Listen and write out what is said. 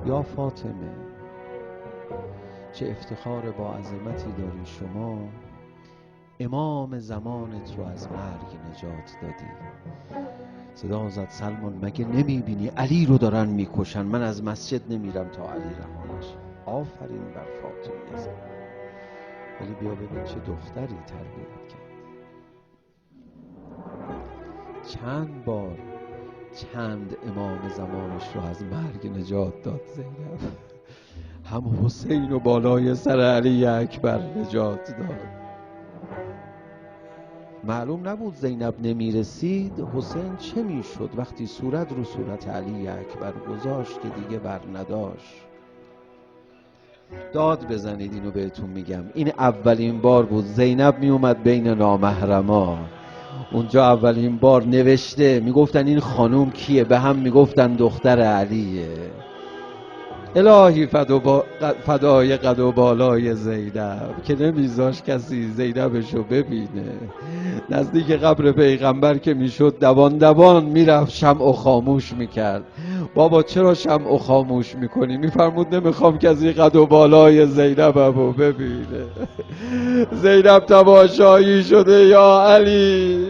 یا فاطمه چه افتخار با عظمتی داری شما، امام زمانت رو از مرگ نجات دادی. صدا زد سلمان مگه نمیبینی علی رو دارن میکشن، من از مسجد نمیرم تا علی رها نشه. آفرین بر فاطمه زمان. ولی بیا ببین چه دختری تربیت کرد. چند بار چند امام زمانش رو از مرگ نجات داد زینب. هم حسین و بالای سر علی اکبر نجات داد. معلوم نبود زینب نمیرسید حسین چه میشد وقتی صورت رو صورت علی اکبر گذاشت که دیگه بر نداشت. داد بزنید اینو بهتون میگم، این اولین بار بود زینب میومد بین نامحرما. اونجا اولین بار نوشته میگفتن این خانوم کیه، به هم میگفتن دختر علیه. الهی فدای قد و بالای زینب که نمیذاش کسی زینبشو ببینه. نزدیک قبر پیغمبر که میشد دوان دوان میرفت شمع و خاموش میکرد. بابا چرا شمع و خاموش میکنی؟ میفرمود نمیخوام کسی قد و بالای زینبمو ببینه. زینب تماشایی شده یا علی.